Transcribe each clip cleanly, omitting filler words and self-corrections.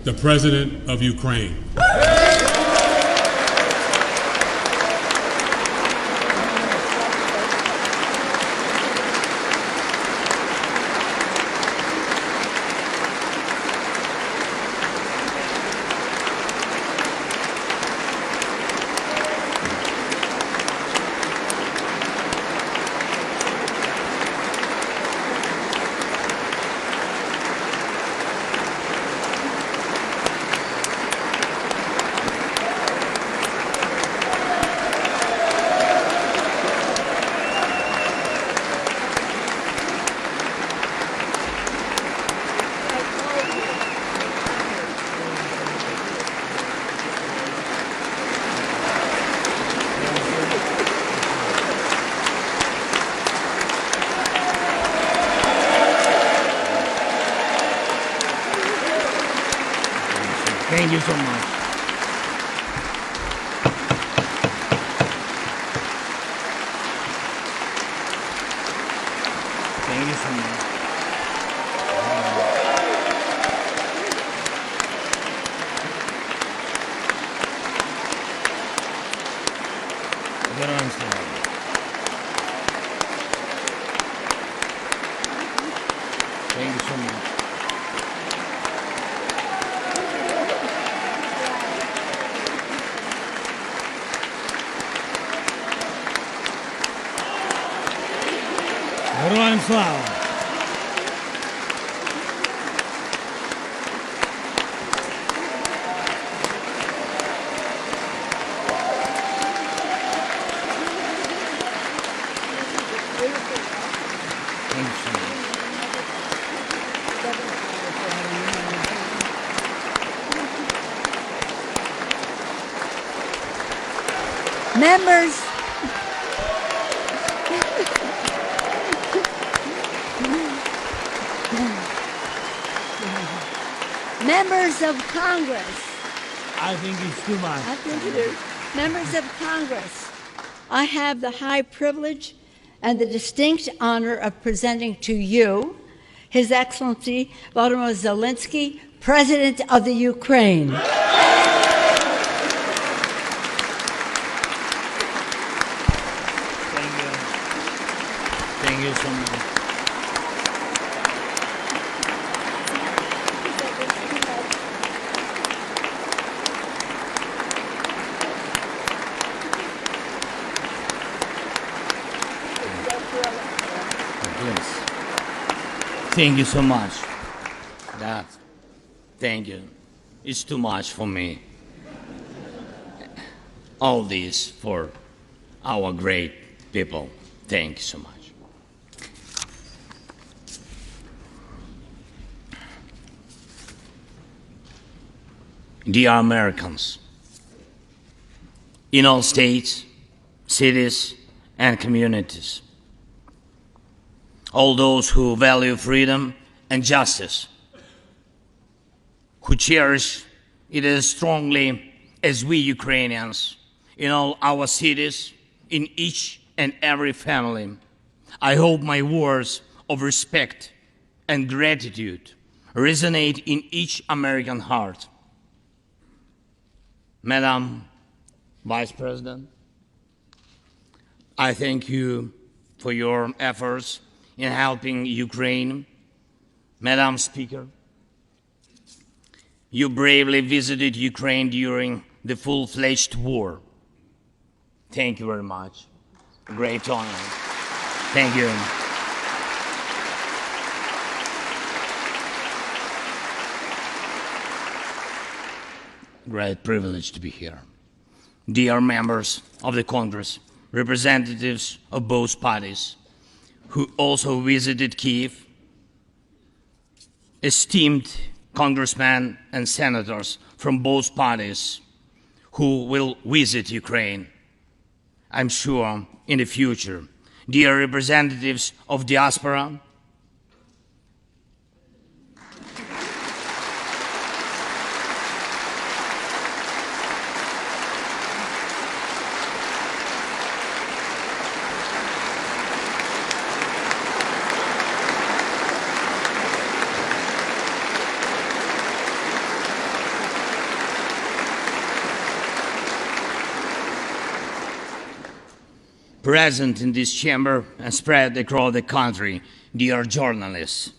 the President of Ukraine. Thank you so much. Thank you so much. Героям слава. Thank you so much. Героям слава! Members, members of Congress, I think it's too much. I think it is. Members of Congress, I have the high privilege and the distinct honor of presenting to you His Excellency Volodymyr Zelenskiy, President of the Ukraine. Thank you so much. Yes. Thank you so much. Thank you. It's too much for me. All this for our great people. Thank you so much. Dear Americans, in all states, cities, and communities, all those who value freedom and justice, who cherish it as strongly as we Ukrainians, in all our cities, in each and every family, I hope my words of respect and gratitude resonate in each American heart. Madam Vice President, I thank you for your efforts in helping Ukraine. Madam Speaker, you bravely visited Ukraine during the full-fledged war. Thank you very much. Great honor. Thank you. Great privilege to be here. Dear members of the Congress, representatives of both parties, who also visited Kyiv, esteemed congressmen and senators from both parties who will visit Ukraine, I'm sure, in the future. Dear representatives of diaspora, present in this chamber and spread across the country, dear journalists.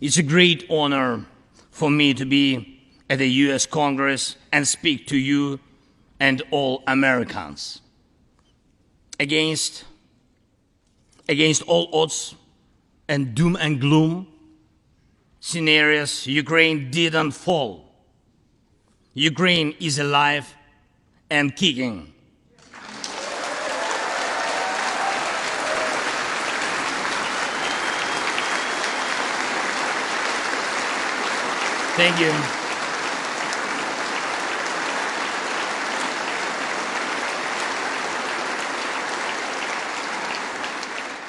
It's a great honor for me to be at the US Congress and speak to you and all Americans. Against all odds and doom and gloom scenarios, Ukraine didn't fall. Ukraine is alive and kicking. Thank you.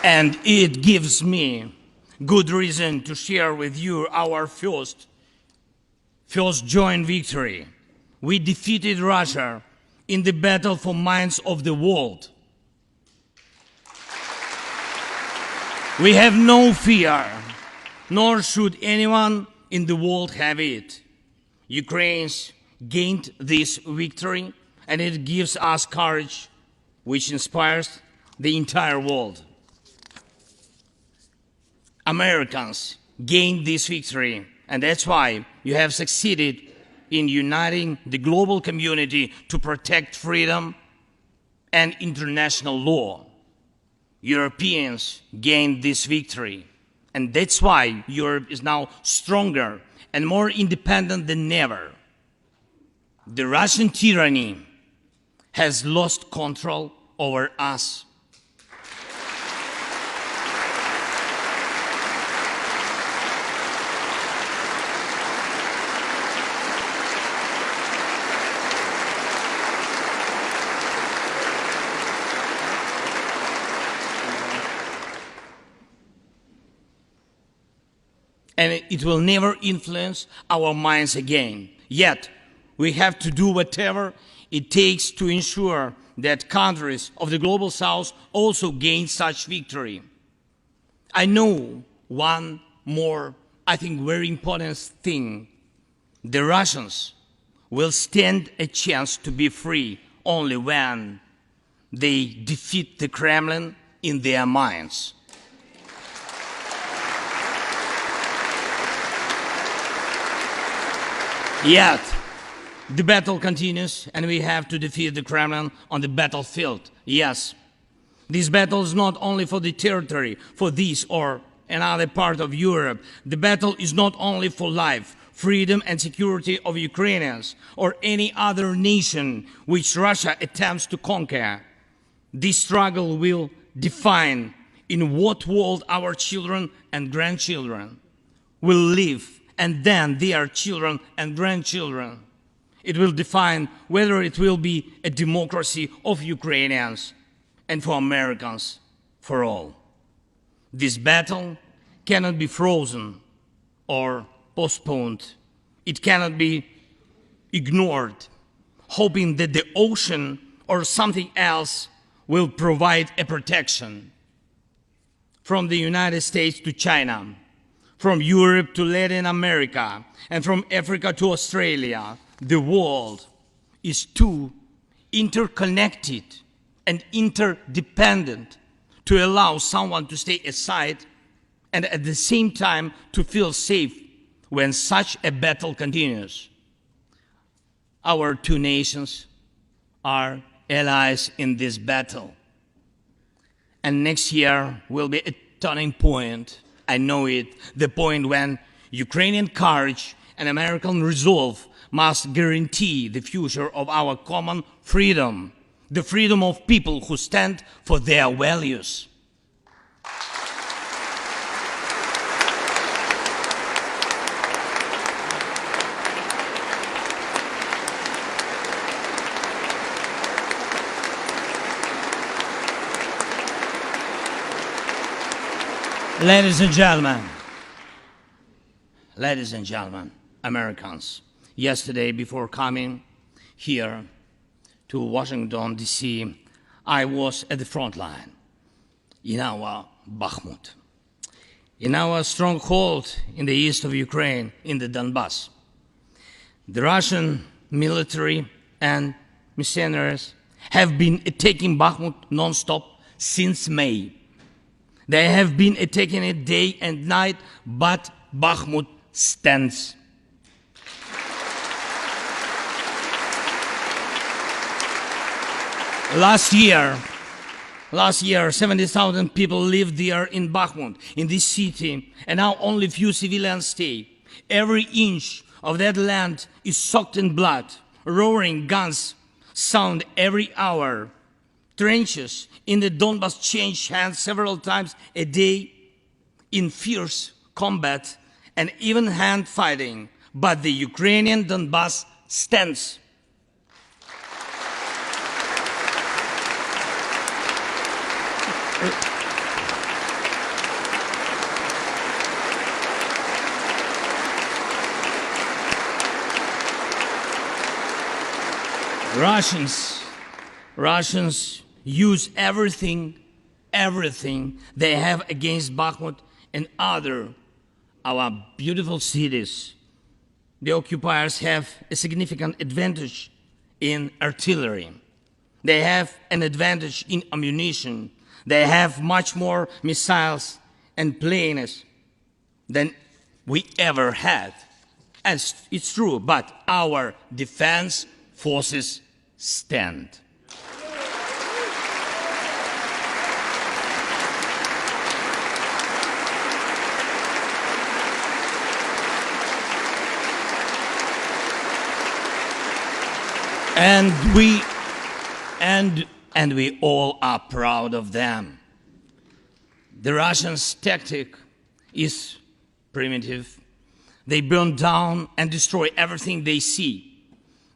And it gives me good reason to share with you our first joint victory. We defeated Russia in the battle for minds of the world. We have no fear, nor should anyone in the world have it. Ukrainians gained this victory, and it gives us courage, which inspires the entire world. Americans gained this victory, and that's why you have succeeded in uniting the global community to protect freedom and international law. Europeans gained this victory, and that's why Europe is now stronger and more independent than ever. The Russian tyranny has lost control over us. And it will never influence our minds again. Yet, we have to do whatever it takes to ensure that countries of the global south also gain such victory. I know one more, I think, very important thing. The Russians will stand a chance to be free only when they defeat the Kremlin in their minds. Yet, the battle continues, and we have to defeat the Kremlin on the battlefield. Yes, this battle is not only for the territory, for this or another part of Europe. The battle is not only for life, freedom, and security of Ukrainians or any other nation which Russia attempts to conquer. This struggle will define in what world our children and grandchildren will live, and then their children and grandchildren. It will define whether it will be a democracy of Ukrainians and for Americans for all. This battle cannot be frozen or postponed. It cannot be ignored, hoping that the ocean or something else will provide a protection. From the United States to China, from Europe to Latin America, and from Africa to Australia, the world is too interconnected and interdependent to allow someone to stay aside and at the same time to feel safe when such a battle continues. Our two nations are allies in this battle. And next year will be a turning point. I know it, the point when Ukrainian courage and American resolve must guarantee the future of our common freedom, the freedom of people who stand for their values. Ladies and gentlemen, Americans, yesterday before coming here to Washington, D.C., I was at the front line in our Bakhmut, in our stronghold in the east of Ukraine, in the Donbass. The Russian military and mercenaries have been attacking Bakhmut non-stop since May. They have been attacking it day and night, but Bakhmut stands. Last year, 70,000 people lived there in Bakhmut, in this city, and now only few civilians stay. Every inch of that land is soaked in blood. Roaring guns sound every hour. Trenches in the Donbas change hands several times a day in fierce combat and even hand fighting. But the Ukrainian Donbas stands. Russians use everything they have against Bakhmut and our beautiful cities. The occupiers have a significant advantage in artillery. They have an advantage in ammunition. They have much more missiles and planes than we ever had. And it's true, but our defense forces stand. And we all are proud of them. The Russians' tactic is primitive. They burn down and destroy everything they see.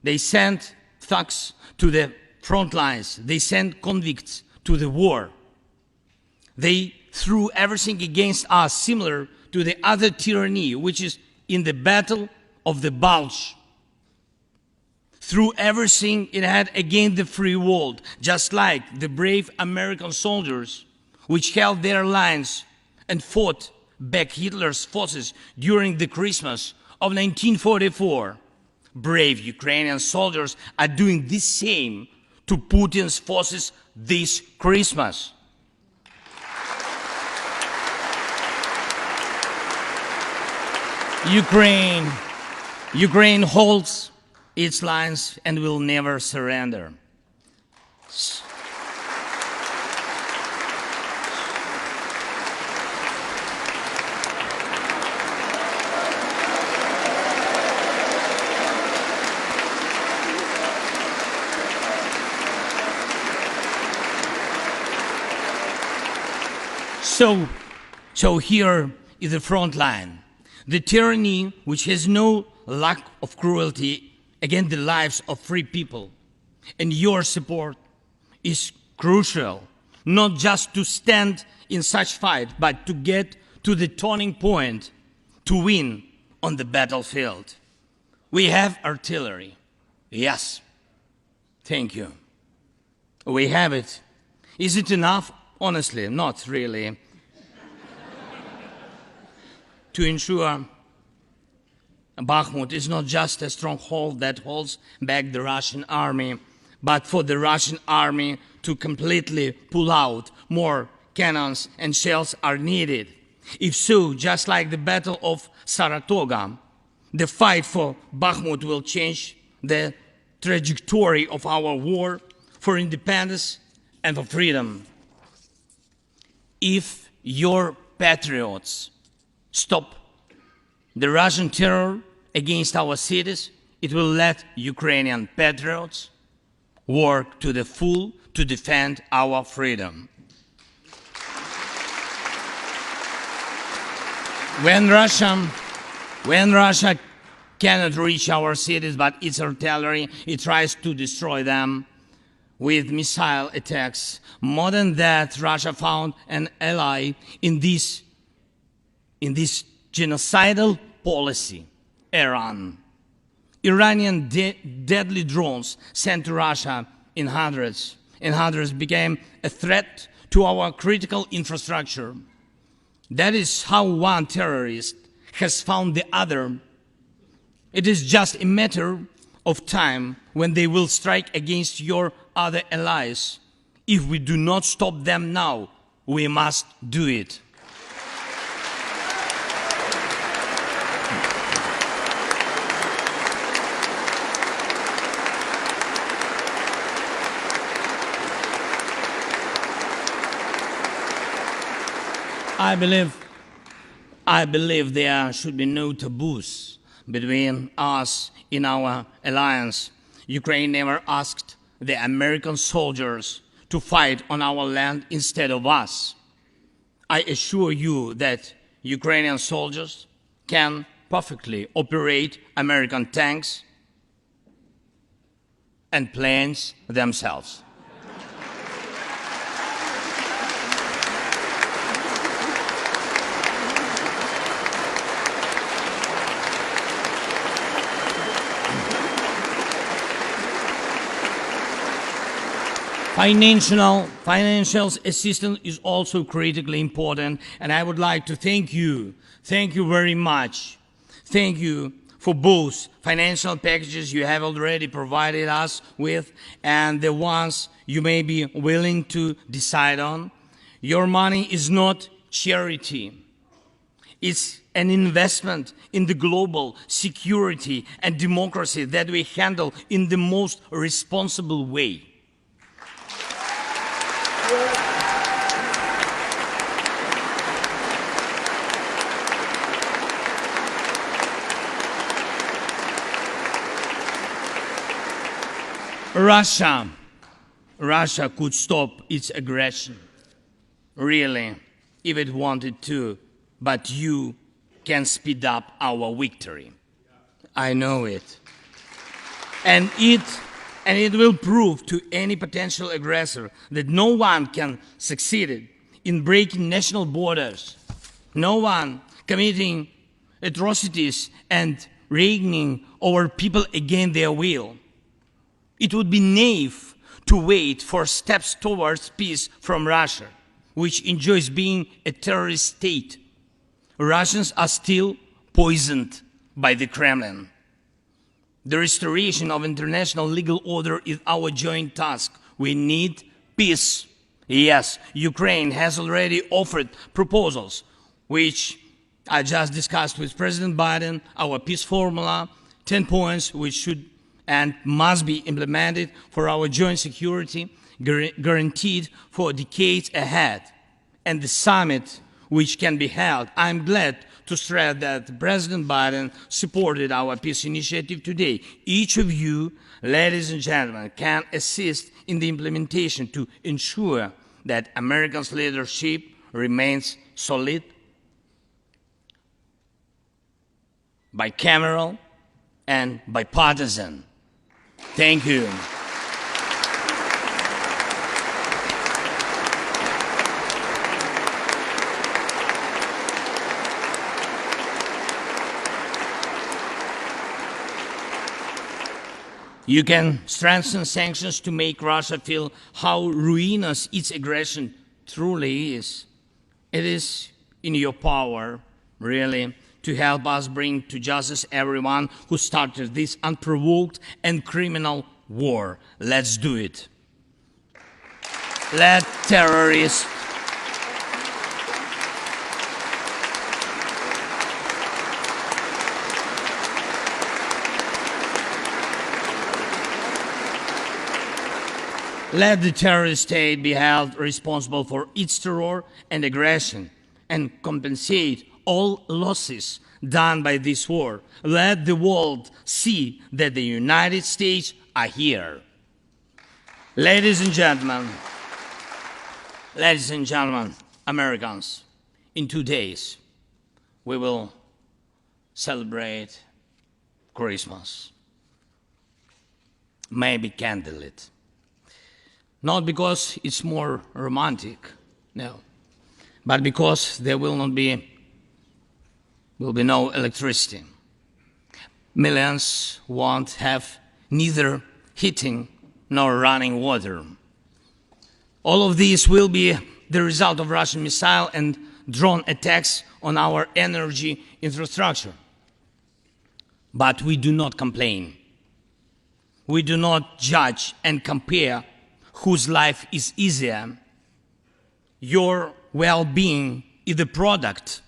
They send thugs to the front lines. They send convicts to the war. They threw everything against us, similar to the other tyranny, which is in the Battle of the Bulge. Threw everything it had against the free world, just like the brave American soldiers, which held their lines and fought back Hitler's forces during the Christmas of 1944. Brave Ukrainian soldiers are doing the same to Putin's forces this Christmas. Ukraine holds its lines and will never surrender. So here is the front line. The tyranny which has no lack of cruelty against the lives of free people. And your support is crucial, not just to stand in such fight, but to get to the turning point to win on the battlefield. We have artillery. Yes. Thank you. We have it. Is it enough? Honestly, not really. To ensure Bakhmut is not just a stronghold that holds back the Russian army, but for the Russian army to completely pull out, more cannons and shells are needed. If so, just like the Battle of Saratoga, the fight for Bakhmut will change the trajectory of our war for independence and for freedom. If your patriots stop the Russian terror against our cities, it will let Ukrainian patriots work to the full to defend our freedom. When Russia cannot reach our cities, but its artillery, it tries to destroy them with missile attacks. More than that, Russia found an ally in this genocidal policy, Iran. Iranian deadly drones sent to Russia in hundreds became a threat to our critical infrastructure. That is how one terrorist has found the other. It is just a matter of time when they will strike against your other allies. If we do not stop them now, we must do it. I believe there should be no taboos between us in our alliance. Ukraine never asked the American soldiers to fight on our land instead of us. I assure you that Ukrainian soldiers can perfectly operate American tanks and planes themselves. Financial assistance is also critically important, and I would like to thank you very much. Thank you for both financial packages you have already provided us with and the ones you may be willing to decide on. Your money is not charity. It's an investment in the global security and democracy that we handle in the most responsible way. Russia could stop its aggression, really, if it wanted to, but you can speed up our victory. I know it. And it will prove to any potential aggressor that no one can succeed in breaking national borders, no one committing atrocities and reigning over people against their will. It would be naive to wait for steps towards peace from Russia, which enjoys being a terrorist state. Russians are still poisoned by the Kremlin. The restoration of international legal order is our joint task. We need peace. Yes, Ukraine has already offered proposals, which I just discussed with President Biden, our peace formula, 10 points which should and must be implemented for our joint security, guaranteed for decades ahead. And the summit which can be held, I'm glad to stress that President Biden supported our peace initiative today. Each of you, ladies and gentlemen, can assist in the implementation to ensure that America's leadership remains solid, bicameral, and bipartisan. Thank you. You can strengthen sanctions to make Russia feel how ruinous its aggression truly is. It is in your power, really, to help us bring to justice everyone who started this unprovoked and criminal war. Let's do it. Let terrorists Let the terrorist state be held responsible for its terror and aggression and compensate all losses done by this war. Let the world see that the United States are here. Ladies and gentlemen, Americans, in 2 days we will celebrate Christmas. Maybe candlelit. Not because it's more romantic, no, but because there will be no electricity. Millions won't have neither heating nor running water. All of these will be the result of Russian missile and drone attacks on our energy infrastructure. But we do not complain. We do not judge and compare whose life is easier. Your well-being is the product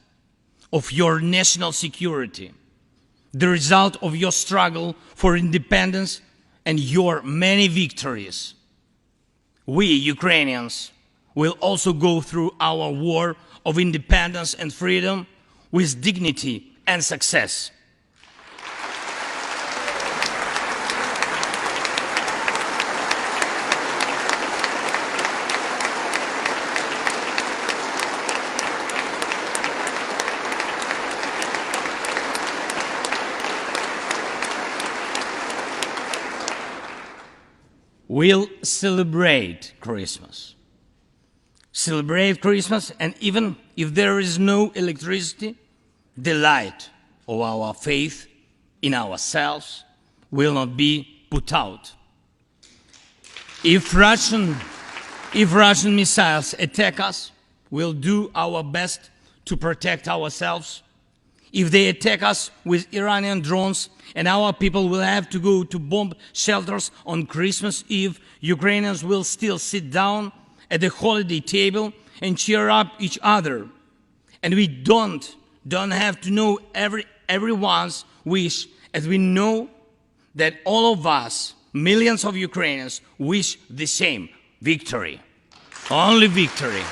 of your national security, the result of your struggle for independence and your many victories. We, Ukrainians, will also go through our war of independence and freedom with dignity and success. We'll celebrate Christmas. Celebrate Christmas, and even if there is no electricity, the light of our faith in ourselves will not be put out. If Russian missiles attack us, we'll do our best to protect ourselves. If they attack us with Iranian drones and our people will have to go to bomb shelters on Christmas Eve, Ukrainians will still sit down at the holiday table and cheer up each other. And we don't have to know everyone's wish, as we know that all of us, millions of Ukrainians, wish the same: victory. Only victory.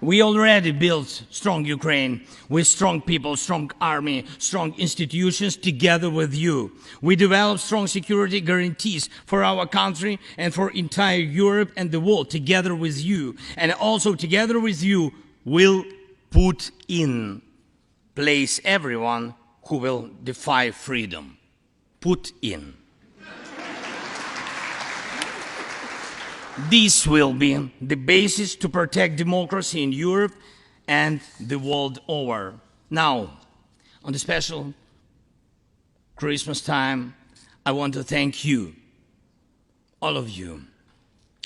We already built strong Ukraine with strong people, strong army, strong institutions together with you. We developed strong security guarantees for our country and for entire Europe and the world together with you. And also together with you, we'll put in place everyone who will defy freedom. Put in. This will be the basis to protect democracy in Europe and the world over. Now, on the special Christmas time, I want to thank you, all of you.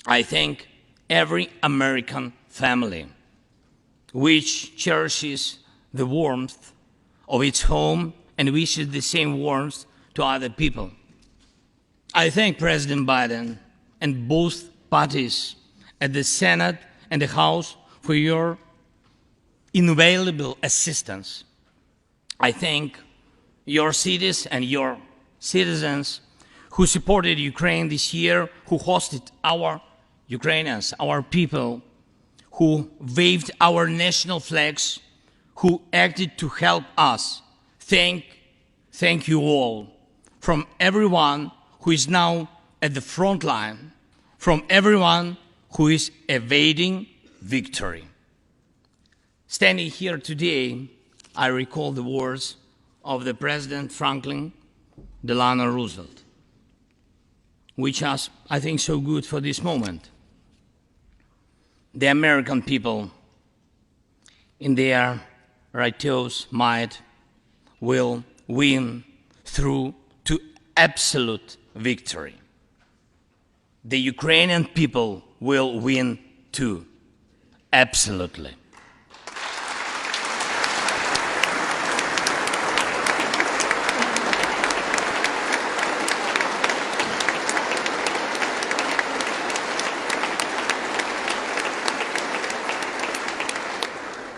I thank every American family which cherishes the warmth of its home and wishes the same warmth to other people. I thank President Biden and both parties at the Senate and the House for your invaluable assistance. I thank your cities and your citizens who supported Ukraine this year, who hosted our Ukrainians, our people, who waved our national flags, who acted to help us. Thank you all, from everyone who is now at the front line, from everyone who is evading victory. Standing here today, I recall the words of the President Franklin Delano Roosevelt, which are, I think, so good for this moment. The American people, in their righteous might, will win through to absolute victory. The Ukrainian people will win too, absolutely.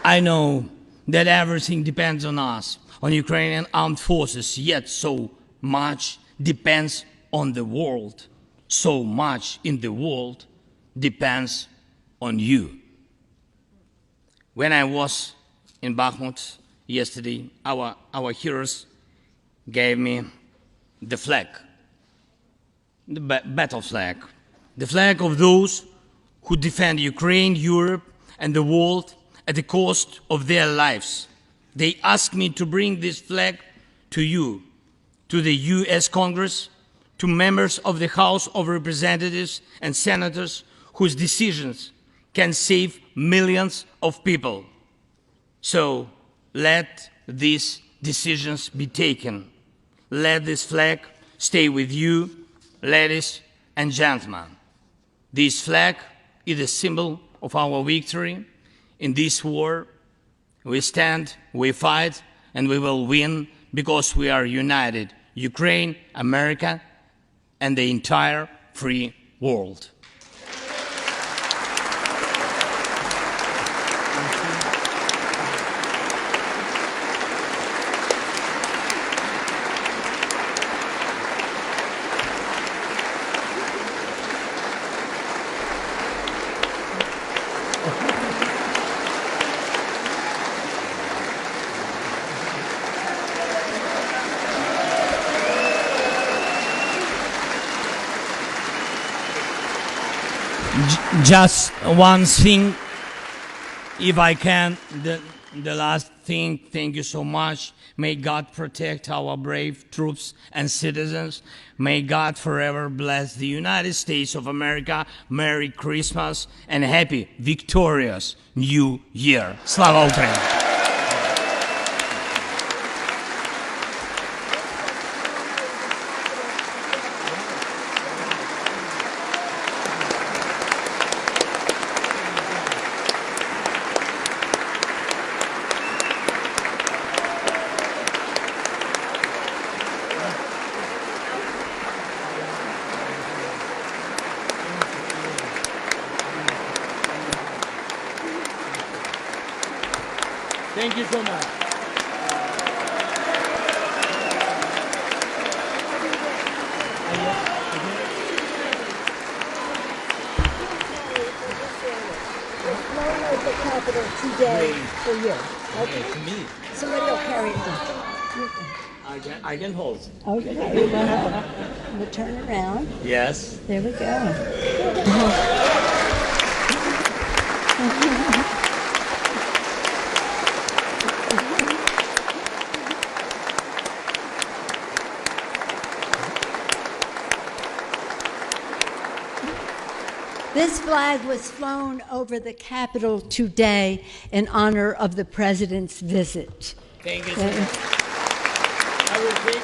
I know that everything depends on us, on Ukrainian armed forces, yet so much depends on the world. So much in the world depends on you. When I was in Bakhmut yesterday, our heroes gave me the flag, the battle flag, the flag of those who defend Ukraine, Europe, and the world at the cost of their lives. They asked me to bring this flag to you, to the US Congress, to members of the House of Representatives and senators whose decisions can save millions of people. So let these decisions be taken. Let this flag stay with you, ladies and gentlemen. This flag is a symbol of our victory in this war. We stand, we fight, and we will win because we are united, Ukraine, America, and the entire free world. Just one thing, if I can, the last thing, thank you so much. May God protect our brave troops and citizens. May God forever bless the United States of America. Merry Christmas and happy, victorious New Year. Slava Ukraini! Thank you so much. The Capitol today for you. Okay, to me. Somebody will carry it. I can hold. Okay, we'll turn around. Yes. There we go. This flag was flown over the Capitol today in honor of the President's visit. Thank you so much. I will take